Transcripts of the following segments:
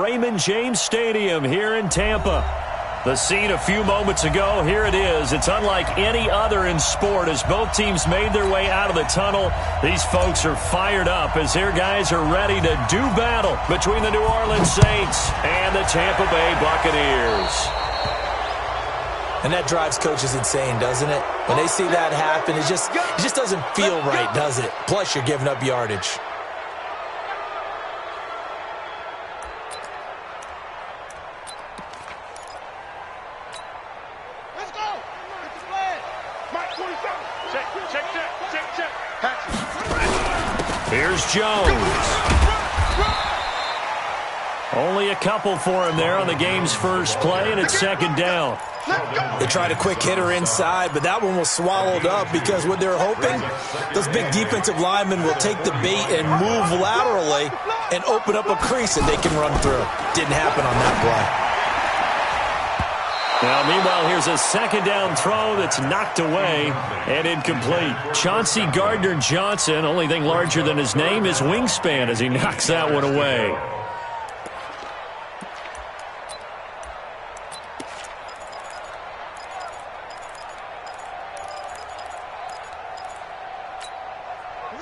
Raymond James Stadium here in Tampa. The scene a few moments ago, here it is. It's unlike any other in sport as both teams made their way out of the tunnel. These folks are fired up as their guys are ready to do battle between the New Orleans Saints and the Tampa Bay Buccaneers. And that drives coaches insane, doesn't it? When they see that happen, it just doesn't feel right, does it? Plus, you're giving up yardage. Here's Jones. Only a couple for him there on the game's first play, and it's second down. They tried a quick hitter inside, but that one was swallowed up because what they're hoping, those big defensive linemen will take the bait and move laterally and open up a crease that they can run through. Didn't happen on that play. Now, meanwhile, here's a second down throw that's knocked away and incomplete. Chauncey Gardner-Johnson, only thing larger than his name is wingspan as he knocks that one away.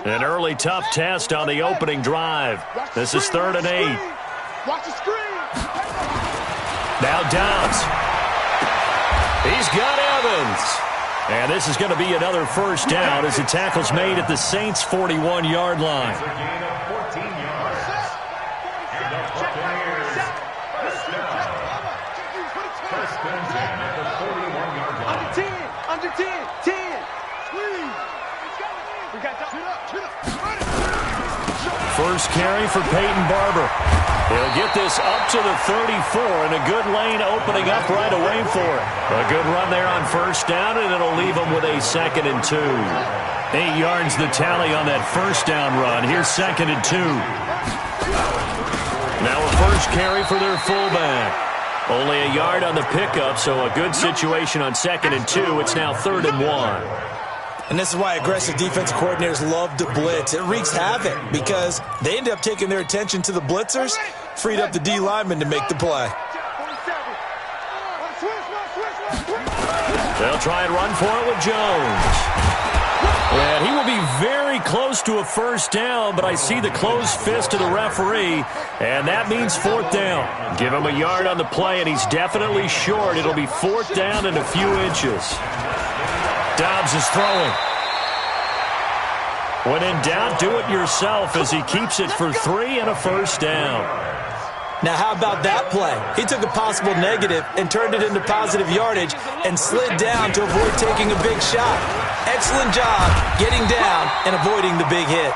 An early tough test on the opening drive. This is 3rd and 8. Watch the screen. Now Dobbs. He's got Evans. And this is going to be another first down as the tackle's made at the Saints' 41-yard line. Under 10. 10. First carry for Peyton Barber. He'll get this up to the 34, and a good lane opening up right away for it. A good run there on first down, and it'll leave him with a 2nd and 2. 8 yards the tally on that first down run. Here's 2nd and 2. Now a first carry for their fullback. Only a yard on the pickup, so a good situation on 2nd and 2. It's now 3rd and 1. And this is why aggressive defensive coordinators love to blitz. It wreaks havoc because they end up taking their attention to the blitzers, freed up the D lineman to make the play. They'll try and run for it with Jones. And he will be very close to a first down, but I see the closed fist of the referee, and that means 4th down. Give him a yard on the play, and he's definitely short. It'll be 4th down and a few inches. Dobbs is throwing. When in doubt, do it yourself as he keeps it for 3 and a first down. Now, how about that play? He took a possible negative and turned it into positive yardage and slid down to avoid taking a big shot. Excellent job getting down and avoiding the big hit.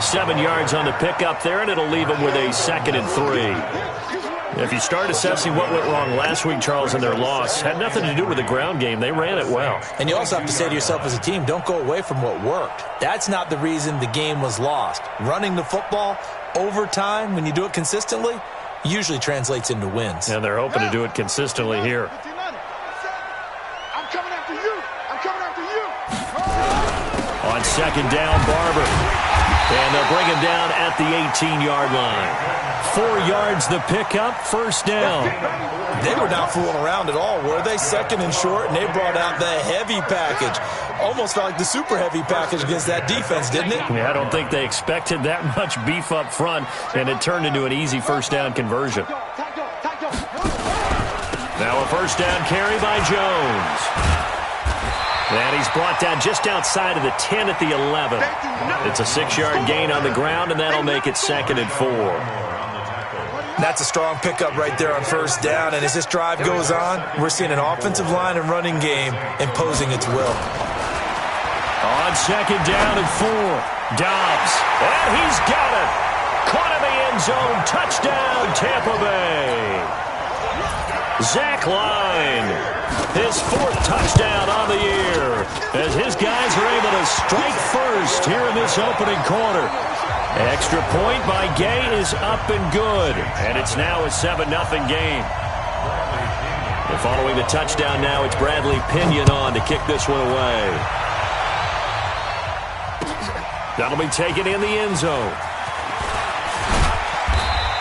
7 yards on the pickup there, and it'll leave him with a 2nd and 3. If you start assessing what went wrong last week, Charles, in their loss, had nothing to do with the ground game. They ran it well. And you also have to say to yourself as a team, don't go away from what worked. That's not the reason the game was lost. Running the football over time, when you do it consistently, usually translates into wins. And they're hoping to do it consistently here. I'm coming after you. I'm coming after you. On 2nd down, Barber. And they'll bring him down at the 18-yard line. 4 yards the pickup, first down. They were not fooling around at all, were they? 2nd and short, and they brought out the heavy package. Almost felt like the super heavy package against that defense, didn't it? Yeah, I don't think they expected that much beef up front, and it turned into an easy first down conversion. Now a first down carry by Jones. And he's brought down just outside of the 10 at the 11. It's a 6-yard gain on the ground, and that'll make it 2nd and 4. That's a strong pickup right there on first down, and as this drive goes on, we're seeing an offensive line and running game imposing its will. On 2nd down and 4, Dobbs, and he's got it. Caught in the end zone, touchdown, Tampa Bay. Zach Line, his 4th touchdown on the year, as his guys are able to strike first here in this opening quarter. Extra point by Gay is up and good, and it's now a 7-0 game. And following the touchdown now, it's Bradley Pinion on to kick this one away. That'll be taken in the end zone.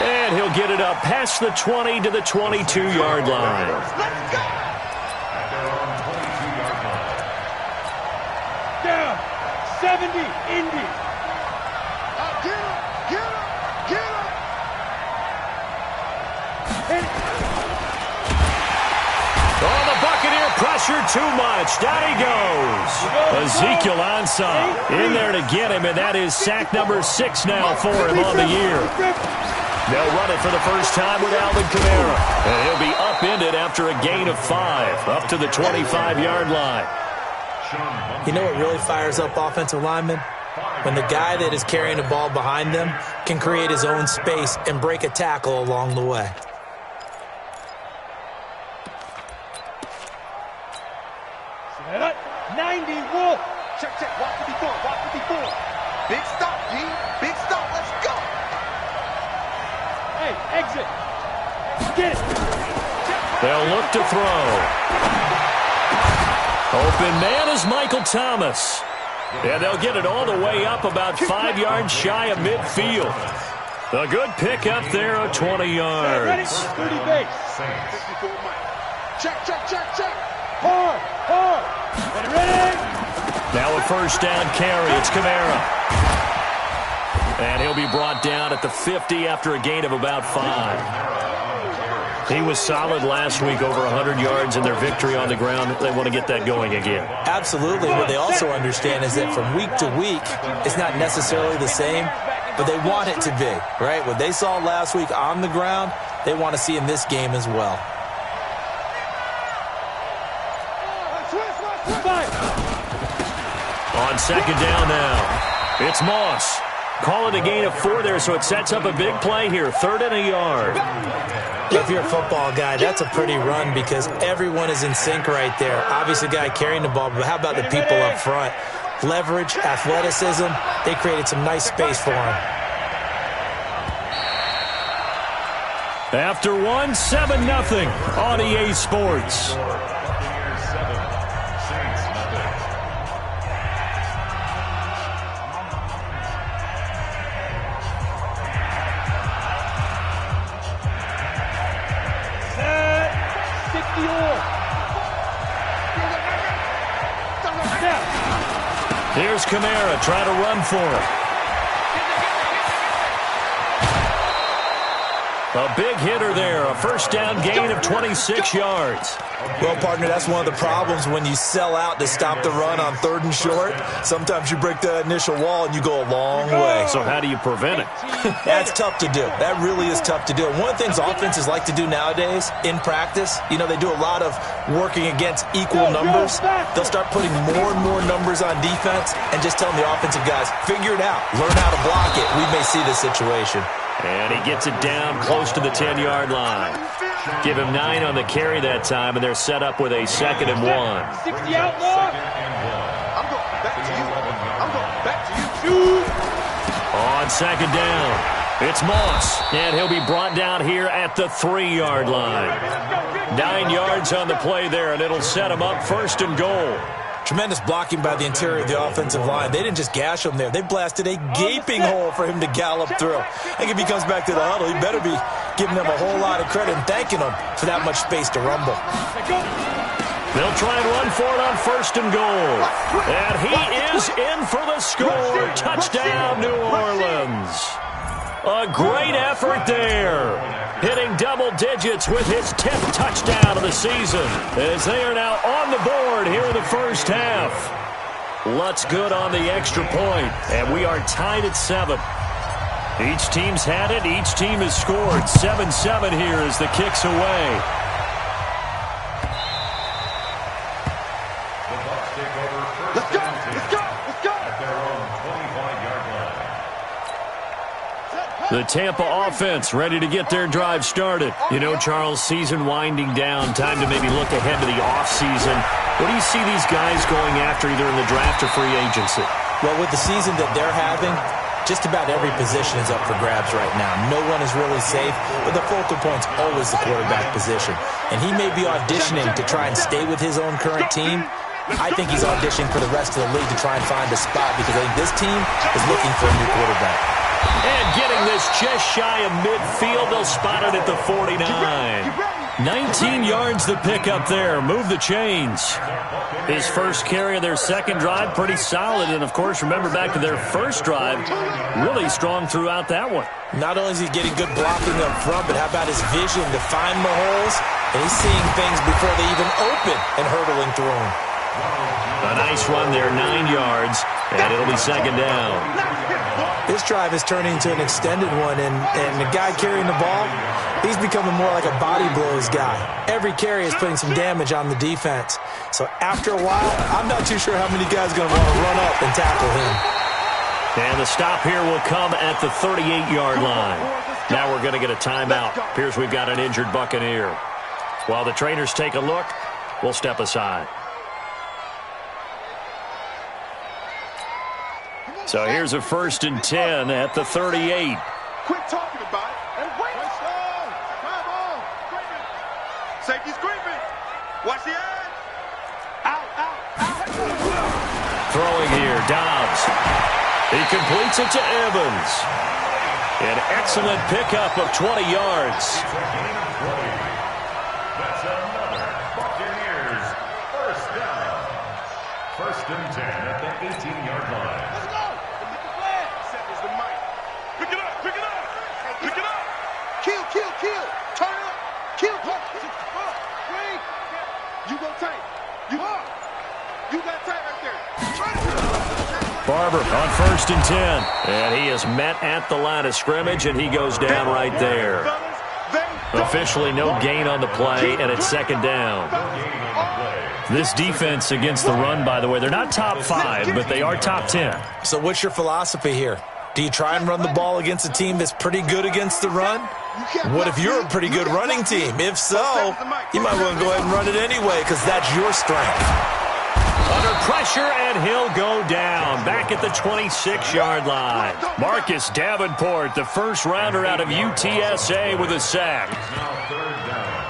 And he'll get it up past the 20 to the 22-yard line. Let's go! Down. 70, Indy. Get him, get him, get him. Oh, the Buccaneer pressure too much. Down he goes. Ezekiel Ansah in there to get him, and that is sack number 6 now for him on the year. They'll run it for the first time with Alvin Kamara. And he'll be upended after a gain of 5, up to the 25-yard line. You know what really fires up offensive linemen? When the guy that is carrying the ball behind them can create his own space and break a tackle along the way. Set up. 90, Wolf. Check, check. Watch 54, watch 54. Big stop, G. Big stop. Let's go. Hey, exit. Get it. They'll look to throw. Open man is Michael Thomas. And they'll get it all the way up about 5 yards shy of midfield. A good pickup there of 20 yards. 30 base. 54 Mike. Check, check, check, check. Hard, hard. Ready? Now a first down carry. It's Kamara. And he'll be brought down at the 50 after a gain of about 5. He was solid last week, over 100 yards in their victory on the ground. They want to get that going again. Absolutely. What they also understand is that from week to week, it's not necessarily the same, but they want it to be, right? What they saw last week on the ground, they want to see in this game as well. On second down now, it's Moss. Call it a gain of 4 there, so it sets up a big play here. 3rd and a yard. If you're a football guy, that's a pretty run because everyone is in sync right there. Obviously, the guy carrying the ball, but how about the people up front? Leverage, athleticism, they created some nice space for him. After 1, 7-0 on EA Sports. Here's Kamara trying to run for it. A big hitter there. A first down gain of 26 yards. Well, partner, that's one of the problems when you sell out to stop the run on 3rd and short. Sometimes you break the initial wall and you go a long way. So how do you prevent it? That's tough to do. That really is tough to do. And one of the things offenses like to do nowadays in practice, you know, they do a lot of working against equal numbers. They'll start putting more and more numbers on defense and just telling the offensive guys, figure it out. Learn how to block it. We may see this situation. And he gets it down close to the 10-yard line. Give him 9 on the carry that time, and they're set up with a 2nd and 1. 60 outlaw. I'm going back to you. I'm going back to you. On second down, it's Moss, and he'll be brought down here at the 3-yard line. 9 yards on the play there, and it'll set him up 1st and goal. Tremendous blocking by the interior of the offensive line. They didn't just gash him there. They blasted a gaping hole for him to gallop through. I think if he comes back to the huddle, he better be giving them a whole lot of credit and thanking them for that much space to rumble. They'll try and run for it on 1st and goal. And he is in for the score. Touchdown, New Orleans. A great effort there. Hitting double digits with his 10th touchdown of the season as they are now on the board here in the first half. Lutz good on the extra point, and we are tied at 7. Each team's had it. Each team has scored. 7-7 here as the kick's away. Let's go, let's go, let's go. The Tampa offense ready to get their drive started. You know, Charles, season winding down, time to maybe look ahead to the offseason. What do you see these guys going after either in the draft or free agency? Well, with the season that they're having, just about every position is up for grabs right now. No one is really safe, but the focal point's always the quarterback position. And he may be auditioning to try and stay with his own current team. I think he's auditioning for the rest of the league to try and find a spot because I think this team is looking for a new quarterback. And getting this just shy of midfield, they'll spot it at the 49. 19 yards to pick up there. Move the chains. His first carry of their second drive, pretty solid. And, of course, remember back to their first drive, really strong throughout that one. Not only is he getting good blocking up front, but how about his vision to find the holes? And he's seeing things before they even open and hurtling through them. A nice run there, 9 yards, and it'll be second down. This drive is turning into an extended one, and the guy carrying the ball, he's becoming more like a body blows guy. Every carry is putting some damage on the defense. So after a while, I'm not too sure how many guys are going to want to run up and tackle him. And the stop here will come at the 38-yard line. Now we're going to get a timeout. Appears we've got an injured Buccaneer. While the trainers take a look, we'll step aside. So here's a 1st and 10 at the 38. Quit talking about it and wait. Come on. Safety's creeping. Watch the edge. Out. Throwing here, Dobbs. He completes it to Evans. An excellent pickup of 20 yards. That's another Buccaneers first down. 1st and 10 at the 18-yard line. Let's go. Seconds the mic. Pick it up. Kill. Turn it up. Kill. Wait. You go tight. You got tight right there. Barber on 1st and 10. And he is met at the line of scrimmage, and he goes down right there. Officially no gain on the play, and it's second down. This defense against the run, by the way, they're not top 5, but they are top 10. So what's your philosophy here? Do you try and run the ball against a team that's pretty good against the run? What if you're a pretty good running team? If so, you might want to go ahead and run it anyway because that's your strength. Under pressure, and he'll go down. Back at the 26-yard line. Marcus Davenport, the first rounder out of UTSA with a sack. Now 3rd down.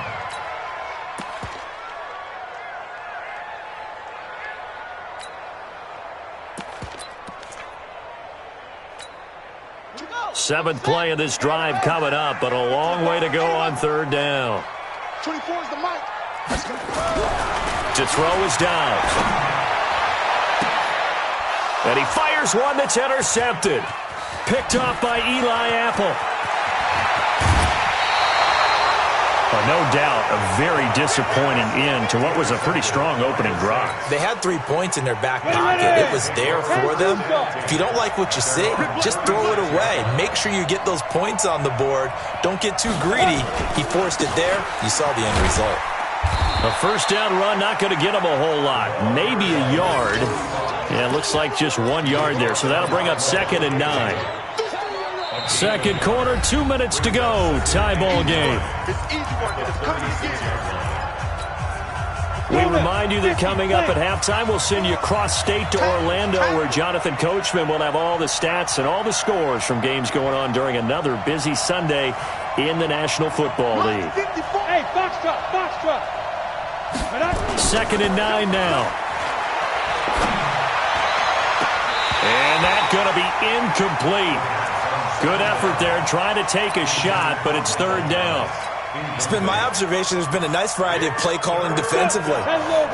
Seventh play of this drive coming up, but a long way to go on 3rd down. 24 is the mic. To throw is Dobbs. And he fires one that's intercepted. Picked off by Eli Apple. No doubt a very disappointing end to what was a pretty strong opening drive. They had 3 points in their back pocket. It was there for them. If you don't like what you see, just throw it away. Make sure you get those points on the board. Don't get too greedy. He forced it there. You saw the end result. A 1st down run, not going to get him a whole lot. Maybe a yard. Yeah, it looks like just 1 yard there. So that'll bring up 2nd and 9. Second quarter, 2 minutes to go. Tie ball game. We remind you that coming up at halftime, we'll send you cross-state to Orlando, where Jonathan Coachman will have all the stats and all the scores from games going on during another busy Sunday in the National Football League. Hey, box truck. 2nd and 9 now. And that's going to be incomplete. Good effort there, trying to take a shot, but it's 3rd down. It's been my observation there's been a nice variety of play calling defensively.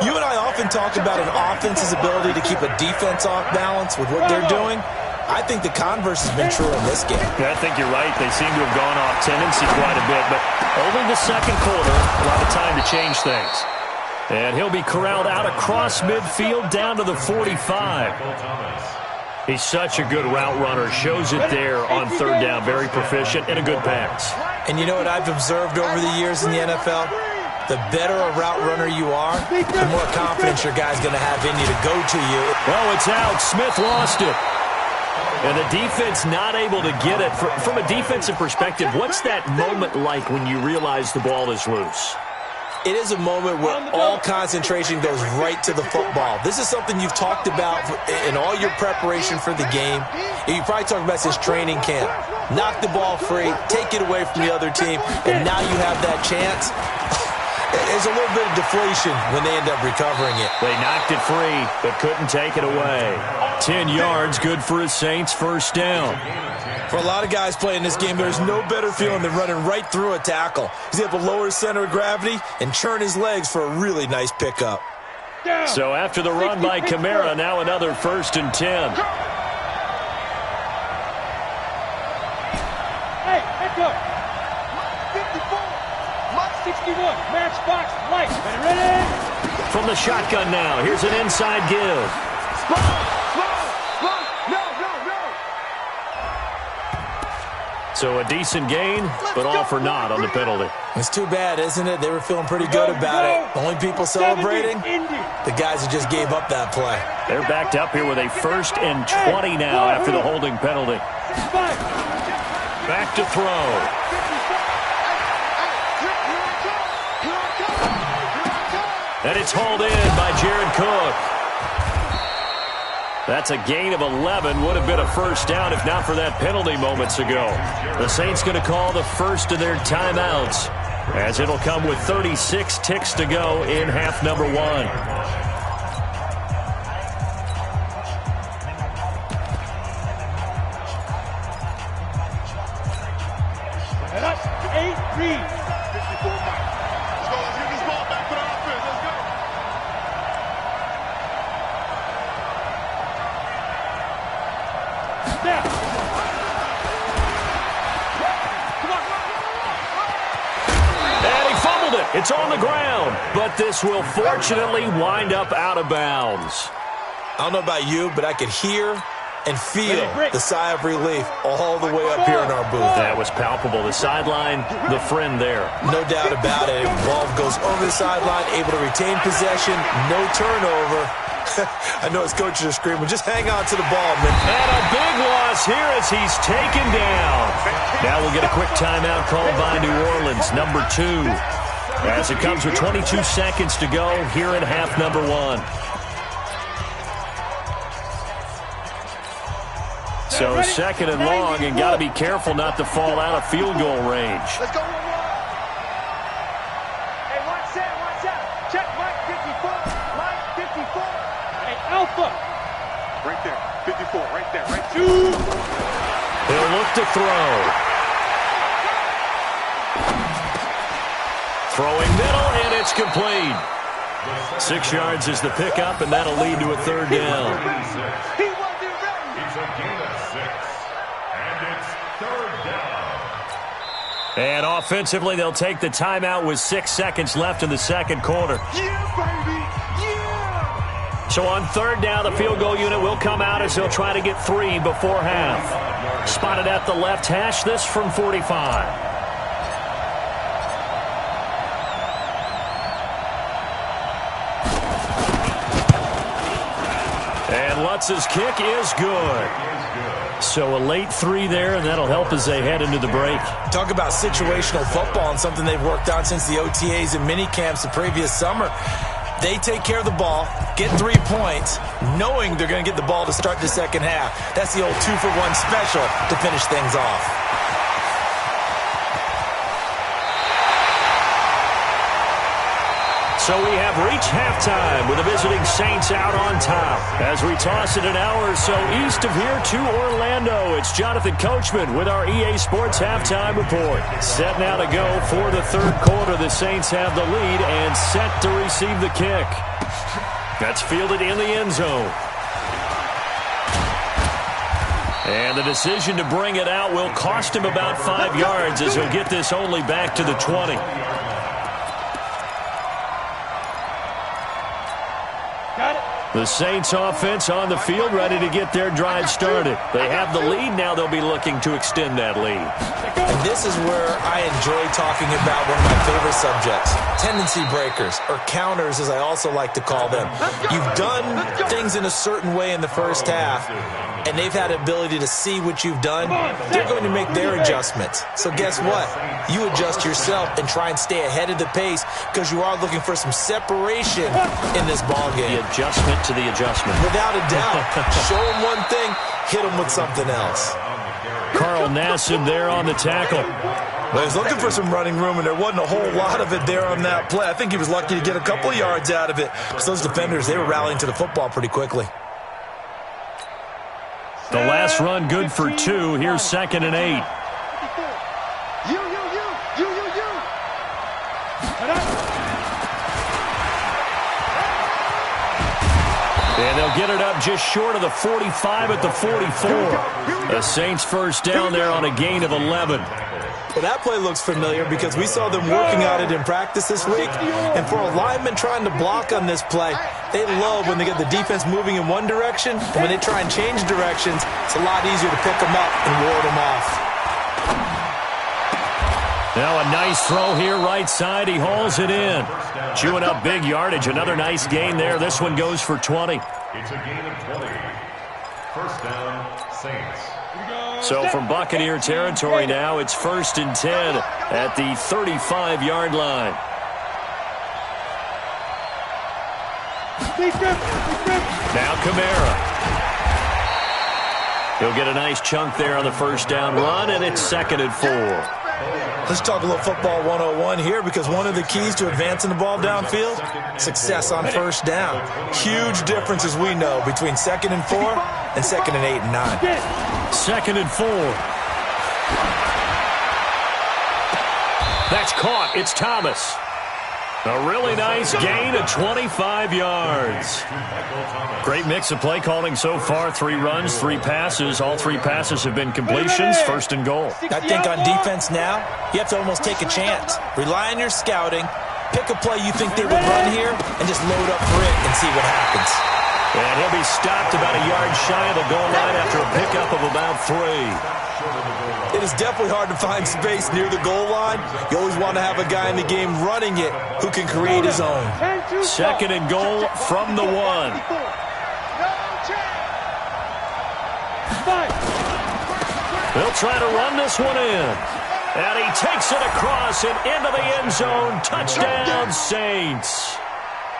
You and I often talk about an offense's ability to keep a defense off balance with what they're doing. I think the converse has been true in this game. Yeah, I think you're right. They seem to have gone off tendency quite a bit, but only the second quarter, a lot of time to change things. And he'll be corralled out across midfield down to the 45. He's such a good route runner. Shows it there on 3rd down. Very proficient and a good pass. And you know what I've observed over the years in the NFL? The better a route runner you are, the more confidence your guy's going to have in you to go to you. Oh, it's out. Smith lost it. And the defense not able to get it. From a defensive perspective, what's that moment like when you realize the ball is loose? It is a moment where all concentration goes right to the football. This is something you've talked about in all your preparation for the game. You probably talked about since training camp. Knock the ball free, take it away from the other team, and now you have that chance. There's a little bit of deflation when they end up recovering it. They knocked it free, but couldn't take it away. 10 yards, good for a Saints first down. For a lot of guys playing this game, there's no better feeling than running right through a tackle. He's able to lower his center of gravity and churn his legs for a really nice pickup. So after the run by Kamara, now another 1st and 10. Hey, back up. 61, matchbox, light. Ready? From the shotgun now, here's an inside give. So a decent gain, but all for naught on the penalty. It's too bad, isn't it? They were feeling pretty good about it. Only people celebrating, the guys who just gave up that play. They're backed up here with a 1st and 20 now after the holding penalty. Back to throw. And it's hauled in by Jared Cook. That's a gain of 11. Would have been a first down if not for that penalty moments ago. The Saints going to call the first of their timeouts, as it'll come with 36 ticks to go in half number 1. Set up, 8, read. 54 Mike. Let's go. Let's get this ball back for the offense. Let's go. Snap. And he fumbled it. It's on the ground. But this will fortunately wind up out of bounds. I don't know about you, but I could hear and feel the sigh of relief all the way up here in our booth. That was palpable. The sideline, the friend there. No doubt about it. Ball goes over the sideline, able to retain possession, no turnover. I know his coaches are screaming, just hang on to the ball, man. And a big loss here as he's taken down. Now we'll get a quick timeout called by New Orleans, number 2. As it comes with 22 seconds to go here in half number 1. So 2nd and long, and got to be careful not to fall out of field goal range. Let's go. Hey, watch out. Check Mike 54. Mike 54. Hey, Alpha. Right there. 54. Right there. Right there. He'll look to throw. Throwing middle, and it's complete. 6 yards is the pickup, and that'll lead to a 3rd down. He wasn't ready. It's a gain of 6. And it's 3rd down. And offensively, they'll take the timeout with 6 seconds left in the 2nd quarter. Yeah, baby. Yeah. So on 3rd down, the field goal unit will come out as they'll try to get 3 before half. Spotted at the left hash, this from 45. And Lutz's kick is good. So a late 3 there, and that'll help as they head into the break. Talk about situational football and something they've worked on since the OTAs and mini camps the previous summer. They take care of the ball, get 3 points, knowing they're going to get the ball to start the second half. That's the old 2-for-1 special to finish things off. So we have reached halftime with the visiting Saints out on top. As we toss it an hour or so east of here to Orlando, it's Jonathan Coachman with our EA Sports Halftime Report. Set now to go for the 3rd quarter. The Saints have the lead and set to receive the kick. That's fielded in the end zone. And the decision to bring it out will cost him about 5 yards as he'll get this only back to the 20. The Saints offense on the field ready to get their drive started. They have the lead. Now they'll be looking to extend that lead. And this is where I enjoy talking about one of my favorite subjects, tendency breakers, or counters as I also like to call them. You've done things in a certain way in the first half, and they've had the ability to see what you've done. They're going to make their adjustments. So guess what? You adjust yourself and try and stay ahead of the pace because you are looking for some separation in this ballgame. The adjustment to the adjustment. Without a doubt. Show them one thing, hit them with something else. Carl Nassib there on the tackle. Well, he was looking for some running room, and there wasn't a whole lot of it there on that play. I think he was lucky to get a couple of yards out of it because those defenders, they were rallying to the football pretty quickly. The last run good for 2. Here's 2nd and 8. You. And they'll get it up just short of the 45 at the 44. The Saints first down there on a gain of 11. Well, that play looks familiar because we saw them working on it in practice this week. And for a lineman trying to block on this play, they love when they get the defense moving in one direction. And when they try and change directions, it's a lot easier to pick them up and ward them off. Now a nice throw here right side. He hauls it in. Chewing up big yardage. Another nice gain there. This one goes for 20. It's a gain of 20. First down, Saints. So from Buccaneer territory now, it's 1st and 10 at the 35-yard line. Now Kamara. He'll get a nice chunk there on the first down run, and it's 2nd and 4. Let's talk a little football 101 here because one of the keys to advancing the ball downfield, success on first down. Huge difference, as we know, between 2nd and 4 and 2nd and 8 and 9. 2nd and 4. That's caught. It's Thomas. A really nice gain of 25 yards. Great mix of play calling so far. 3 runs, 3 passes. All 3 passes have been completions. 1st and goal. I think on defense now, you have to almost take a chance. Rely on your scouting. Pick a play you think they would run here and just load up for it and see what happens. And he'll be stopped about a yard shy of the goal line after a pickup of about 3. It is definitely hard to find space near the goal line. You always want to have a guy in the game running it who can create his own. 2nd and goal from the 1. They'll try to run this one in. And he takes it across and into the end zone. Touchdown, Saints.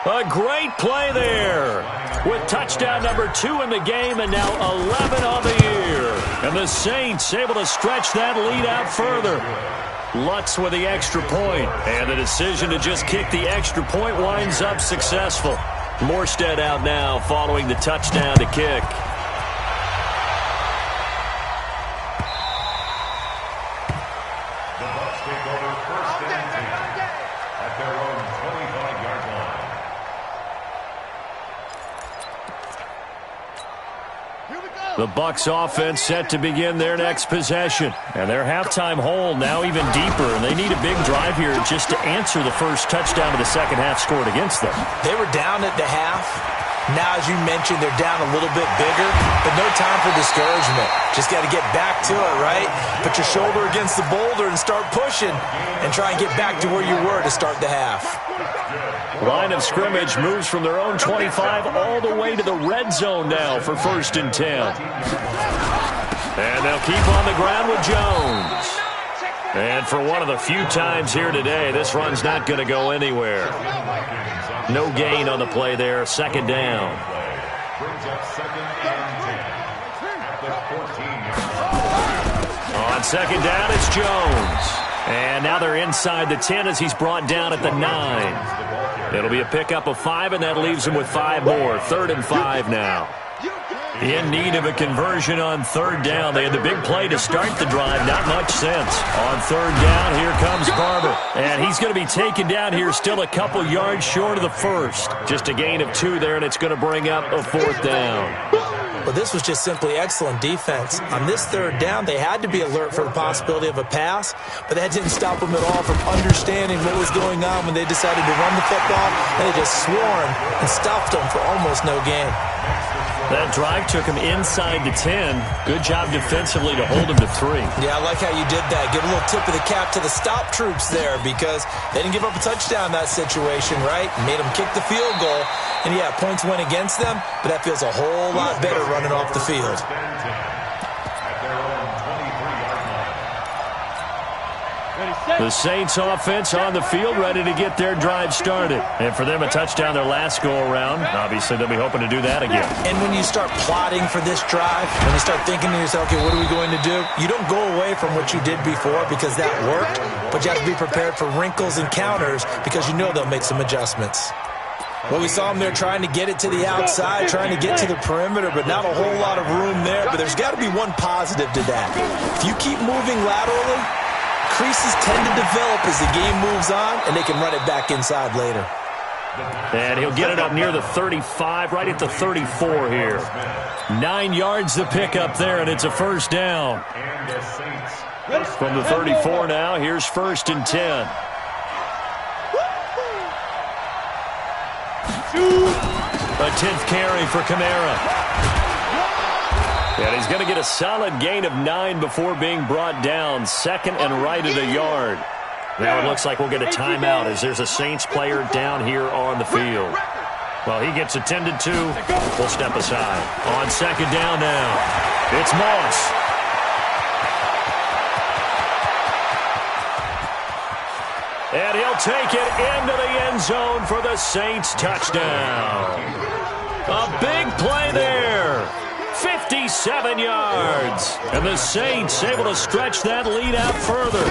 A great play there with touchdown number 2 in the game and now 11 on the year. And the Saints able to stretch that lead out further. Lutz with the extra point. And the decision to just kick the extra point winds up successful. Morstead out now following the touchdown to kick. The Bucs take over 1st and 10 at their own 25-yard line. The Bucs offense set to begin their next possession. And their halftime hole now even deeper. And they need a big drive here just to answer the first touchdown of the second half scored against them. They were down at the half. Now, as you mentioned, they're down a little bit bigger, but no time for discouragement. Just got to get back to it, right? Put your shoulder against the boulder and start pushing and try and get back to where you were to start the half. Line of scrimmage moves from their own 25 all the way to the red zone now for 1st and 10. And they'll keep on the ground with Jones. And for one of the few times here today, this run's not going to go anywhere. No gain on the play there. 2nd down. Brings up 2nd and 10 at the 14-yard line. On 2nd down, it's Jones. And now they're inside the 10 as he's brought down at the 9. It'll be a pickup of 5, and that leaves him with 5 more. 3rd and 5 now. In need of a conversion on 3rd down. They had the big play to start the drive. Not much sense. On 3rd down, here comes Barber. And he's going to be taken down here still a couple yards short of the first. Just a gain of 2 there, and it's going to bring up a 4th down. Well, this was just simply excellent defense. On this 3rd down, they had to be alert for the possibility of a pass, but that didn't stop them at all from understanding what was going on when they decided to run the football, and they just swarmed and stuffed them for almost no gain. That drive took him inside the 10. Good job defensively to hold him to 3. Yeah, I like how you did that. Give a little tip of the cap to the stop troops there because they didn't give up a touchdown in that situation, right? Made them kick the field goal. And, yeah, points went against them, but that feels a whole lot better running off the field. The Saints offense on the field ready to get their drive started. And for them, a touchdown their last go-around. Obviously, they'll be hoping to do that again. And when you start plotting for this drive, when you start thinking to yourself, okay, what are we going to do? You don't go away from what you did before because that worked, but you have to be prepared for wrinkles and counters because you know they'll make some adjustments. Well, we saw him there trying to get it to the outside, trying to get to the perimeter, but not a whole lot of room there. But there's got to be one positive to that. If you keep moving laterally, creases tend to develop as the game moves on, and they can run it back inside later. And he'll get it up near the 35, right at the 34 here. 9 yards to pick up there, and it's a first down. From the 34 now, here's 1st and 10. A 10th carry for Kamara. And he's going to get a solid gain of 9 before being brought down. 2nd and right at a yard. Now it looks like we'll get a timeout as there's a Saints player down here on the field. Well, he gets attended to. We'll step aside. On 2nd down now, it's Moss. And he'll take it into the end zone for the Saints touchdown. A big play there. 57 yards. And the Saints able to stretch that lead out further.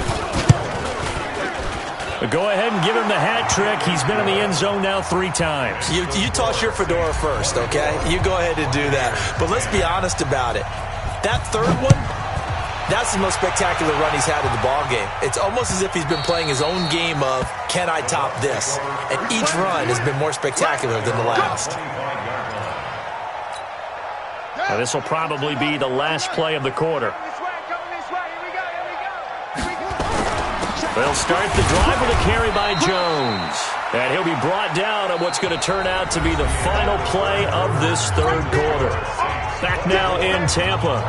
Go ahead and give him the hat trick. He's been in the end zone now 3 times. You toss your fedora first, okay? You go ahead and do that. But let's be honest about it. That third one, that's the most spectacular run he's had in the ballgame. It's almost as if he's been playing his own game of, can I top this? And each run has been more spectacular than the last. Now this will probably be the last play of the quarter. They'll start the drive with a carry by Jones. And he'll be brought down on what's going to turn out to be the final play of this third quarter. Back now in Tampa.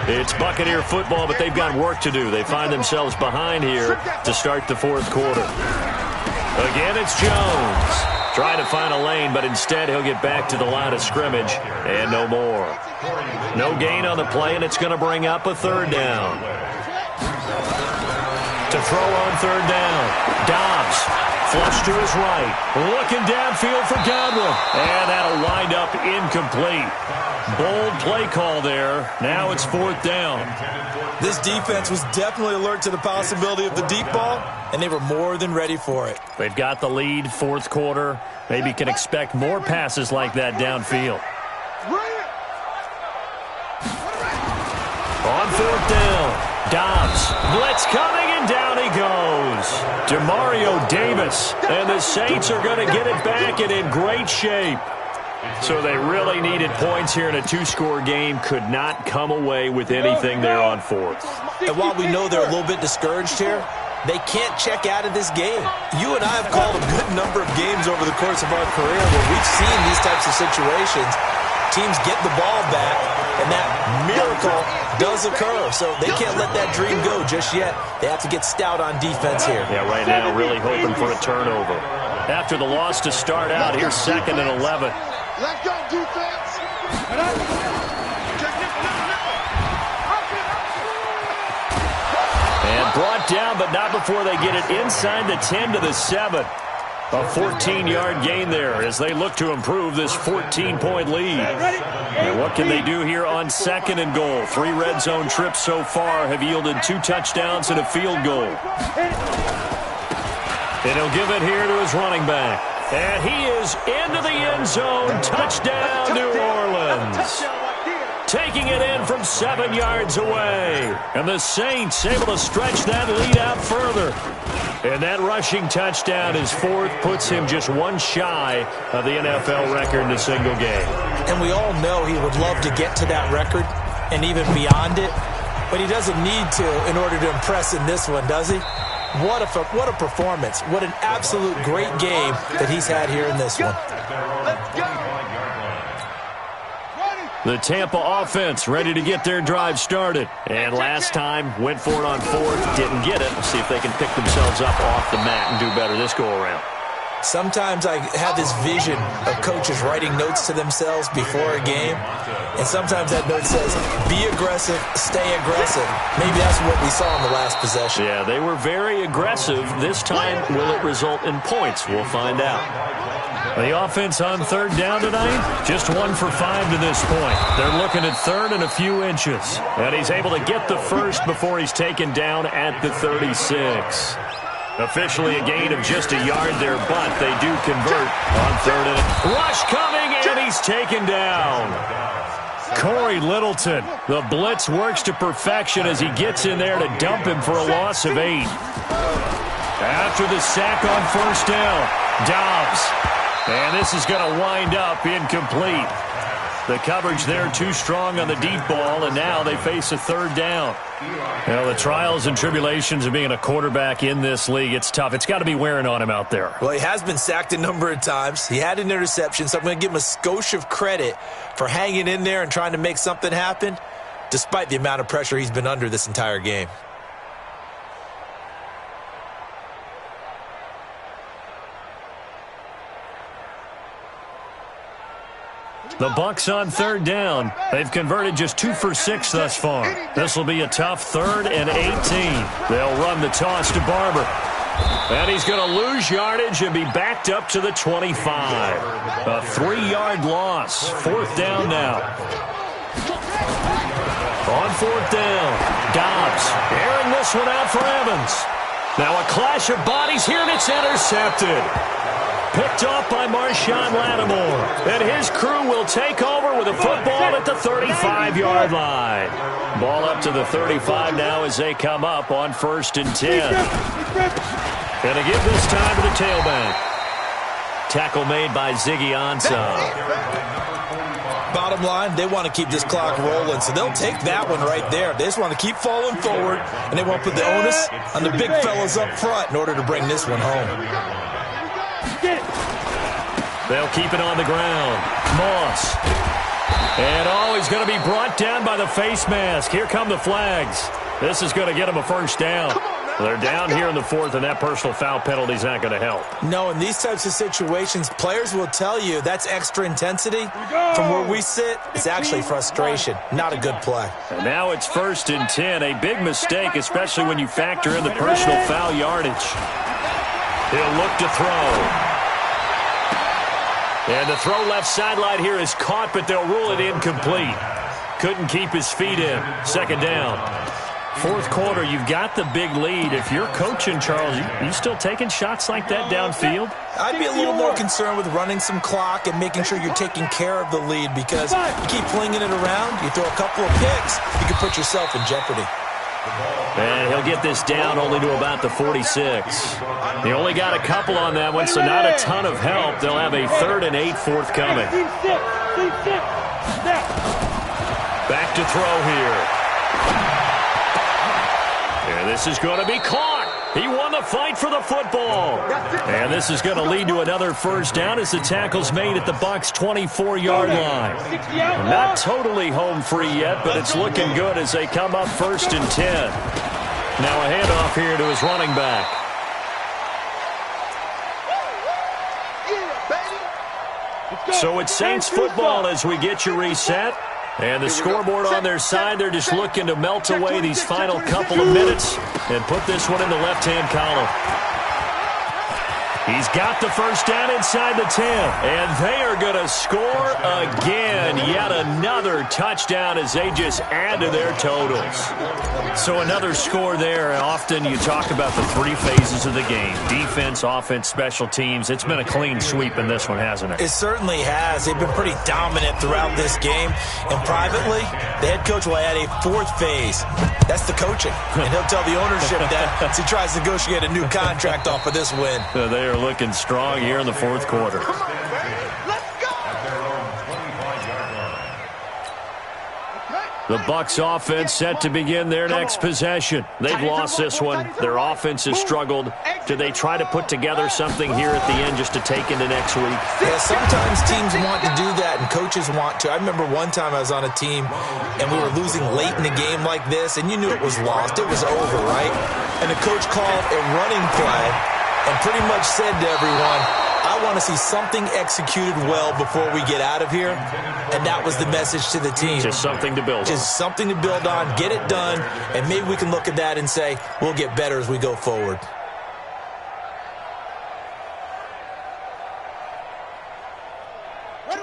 It's Buccaneer football, but they've got work to do. They find themselves behind here to start the fourth quarter. Again, it's Jones. Trying to find a lane, but instead he'll get back to the line of scrimmage and no more. No gain on the play, and it's going to bring up a 3rd down. To throw on 3rd down, Dobbs, flush to his right, looking downfield for Godwin, and that'll wind up incomplete. Bold play call there. Now it's 4th down. This defense was definitely alert to the possibility of the deep ball, and they were more than ready for it. They've got the lead, 4th quarter. Maybe can expect more passes like that downfield. On 4th down. Dobbs, blitz coming, and down he goes. Demario Davis, and the Saints are going to get it back and in great shape. So they really needed points here in a 2-score game. Could not come away with anything there on 4th. And while we know they're a little bit discouraged here, they can't check out of this game. You and I have called a good number of games over the course of our career where we've seen these types of situations. Teams get the ball back, and that miracle does occur. So they can't let that dream go just yet. They have to get stout on defense here. Yeah, right now really hoping for a turnover. After the loss to start out, here's 2nd and 11. Let's go, defense. And brought down, but not before they get it inside the 10 to the 7. A 14-yard gain there as they look to improve this 14-point lead. And what can they do here on 2nd and goal? 3 red zone trips so far have yielded 2 touchdowns and a field goal. And he'll give it here to his running back. And he is into the end zone. Touchdown, New Orleans. Taking it in from 7 yards away. And the Saints able to stretch that lead out further. And that rushing touchdown is 4th, puts him just 1 shy of the NFL record in a single game. And we all know he would love to get to that record and even beyond it. But he doesn't need to in order to impress in this one, does he? What a performance. What an absolute great game that he's had here in this one. The Tampa offense ready to get their drive started. And last time, went for it on 4th, didn't get it. We'll see if they can pick themselves up off the mat and do better this go-around. Sometimes I have this vision of coaches writing notes to themselves before a game. And sometimes that note says, be aggressive, stay aggressive. Maybe that's what we saw in the last possession. Yeah, they were very aggressive. This time, will it result in points? We'll find out. The offense on 3rd down tonight, just 1 for 5 to this point. They're looking at 3rd and a few inches. And he's able to get the first before he's taken down at the 36. Officially a gain of just a yard there, but they do convert on third and rush coming, and he's taken down. Corey Littleton, the blitz works to perfection as he gets in there to dump him for a loss of 8. After the sack on first down, Dobbs. And this is going to wind up incomplete. The coverage there too strong on the deep ball, and now they face a third down. Well, the trials and tribulations of being a quarterback in this league, it's tough. It's got to be wearing on him out there. Well, he has been sacked a number of times. He had an interception, so I'm going to give him a skosh of credit for hanging in there and trying to make something happen, despite the amount of pressure he's been under this entire game. The Bucs on third down. They've converted just 2 for 6 thus far. This will be a tough 3rd and 18. They'll run the toss to Barber. And he's going to lose yardage and be backed up to the 25. A 3-yard loss. 4th down now. On 4th down, Dobbs airing this one out for Evans. Now a clash of bodies here, and it's intercepted. Picked off by Marshawn Lattimore. And his crew will take over with a football at the 35-yard line. Ball up to the 35 now as they come up on 1st and 10. And to give this time to the tailback. Tackle made by Ziggy Ansah. Bottom line, they want to keep this clock rolling, so they'll take that one right there. They just want to keep falling forward, and they want to put the onus on the big fellas up front in order to bring this one home. They'll keep it on the ground. Moss. And he's going to be brought down by the face mask. Here come the flags. This is going to get him a 1st down. They're down here in the 4th, and that personal foul penalty is not going to help. No, in these types of situations, players will tell you that's extra intensity. From where we sit, it's actually frustration. Not a good play. And now it's 1st and 10. A big mistake, especially when you factor in the personal foul yardage. He'll look to throw. And the throw left sideline here is caught, but they'll rule it incomplete. Couldn't keep his feet in. 2nd down. 4th quarter, you've got the big lead. If you're coaching, Charles, you still taking shots like that downfield? I'd be a little more concerned with running some clock and making sure you're taking care of the lead, because you keep flinging it around, you throw a couple of picks, you can put yourself in jeopardy. And he'll get this down only to about the 46. He only got a couple on that one, so not a ton of help. They'll have a 3rd and 8 forthcoming. Back to throw here. And this is going to be caught. He won the fight for the football. And this is going to lead to another 1st down as the tackle's made at the Bucs' 24-yard line. Not totally home free yet, but it's looking good as they come up 1st and 10. Now a handoff here to his running back. So it's Saints football as we get you reset. And the scoreboard on their side, they're just looking to melt away these final couple of minutes and put this one in the left-hand column. He's got the 1st down inside the 10. And they are going to score again. Yet another touchdown as they just add to their totals. So another score there. Often you talk about the 3 phases of the game. Defense, offense, special teams. It's been a clean sweep in this one, hasn't it? It certainly has. They've been pretty dominant throughout this game. And privately, the head coach will add a 4th phase. That's the coaching. And he'll tell the ownership that as he tries to negotiate a new contract off of this win. They are looking strong here in the 4th quarter. The Bucs offense set to begin their next possession. They've lost this one. Their offense has struggled. Do they try to put together something here at the end just to take into next week? Yeah, sometimes teams want to do that and coaches want to. I remember one time I was on a team and we were losing late in the game like this, and you knew it was lost. It was over, right? And the coach called a running play and pretty much said to everyone, I want to see something executed well before we get out of here. And that was the message to the team. Just something to build on. Just something to build on, get it done, and maybe we can look at that and say, we'll get better as we go forward.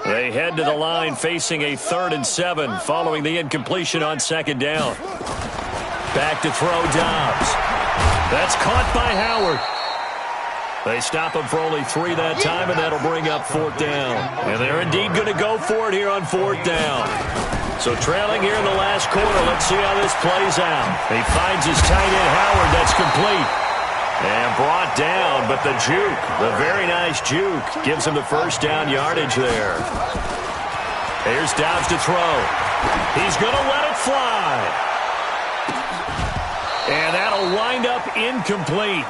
They head to the line facing a 3rd and 7 following the incompletion on 2nd down. Back to throw Dobbs. That's caught by Howard. They stop him for only 3 that time, and that'll bring up 4th down. And they're indeed going to go for it here on 4th down. So trailing here in the last quarter, let's see how this plays out. He finds his tight end, Howard. That's complete. And brought down, but the juke, the very nice juke, gives him the first down yardage there. Here's Dobbs to throw. He's going to let it fly. And that'll wind up incomplete.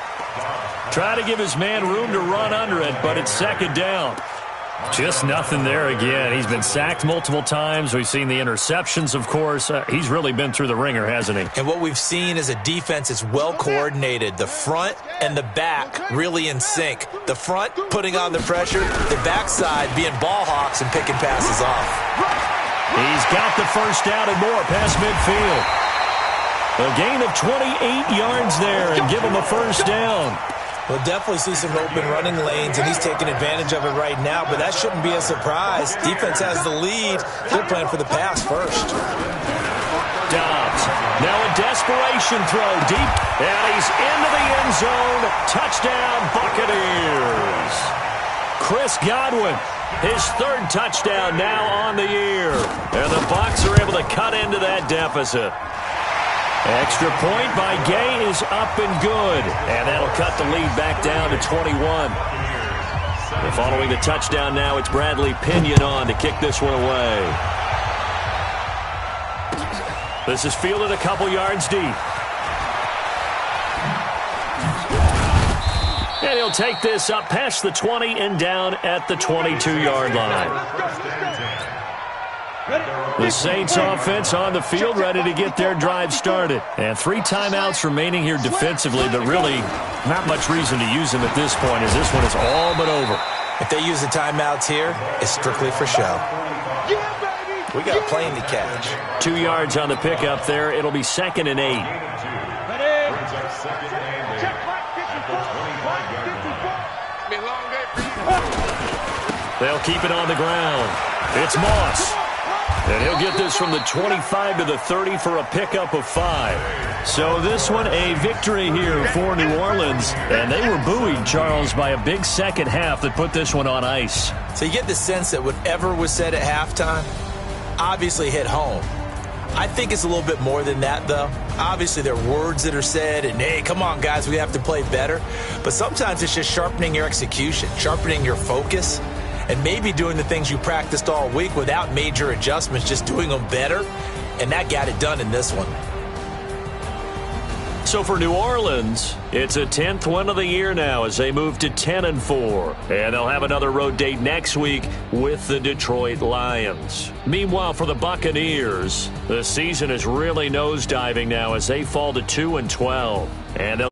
Try to give his man room to run under it, but it's 2nd down. Just nothing there again. He's been sacked multiple times. We've seen the interceptions, of course. He's really been through the ringer, hasn't he? And what we've seen is a defense that's well coordinated. The front and the back really in sync. The front putting on the pressure, the backside being ball hawks and picking passes off. He's got the first down and more past midfield. A gain of 28 yards there and give him a first down. We'll definitely see some open running lanes, and he's taking advantage of it right now, but that shouldn't be a surprise. Defense has the lead. They're playing for the pass first. Dobbs, now a desperation throw deep, and he's into the end zone. Touchdown, Buccaneers. Chris Godwin, his 3rd touchdown now on the year, and the Bucs are able to cut into that deficit. Extra point by Gay is up and good, and that'll cut the lead back down to 21. And following the touchdown now, it's Bradley Pinion on to kick this one away. This is fielded a couple yards deep. And he'll take this up past the 20 and down at the 22-yard line. The Saints offense on the field, ready to get their drive started. And 3 timeouts remaining here defensively, but really not much reason to use them at this point, as this one is all but over. If they use the timeouts here, it's strictly for show. We got a plane to catch. 2 yards on the pickup there. It'll be 2nd and 8. They'll keep it on the ground. It's Moss. And he'll get this from the 25 to the 30 for a pickup of 5. So this one a victory here for New Orleans. And they were buoyed, Charles, by a big second half that put this one on ice. So you get the sense that whatever was said at halftime obviously hit home. I think it's a little bit more than that, though. Obviously, there are words that are said, and, hey, come on, guys, we have to play better. But sometimes it's just sharpening your execution, sharpening your focus, and maybe doing the things you practiced all week without major adjustments, just doing them better, and that got it done in this one. So for New Orleans, it's a 10th win of the year now as they move to 10-4. And they'll have another road date next week with the Detroit Lions. Meanwhile, for the Buccaneers, the season is really nosediving now as they fall to 2-12. And they'll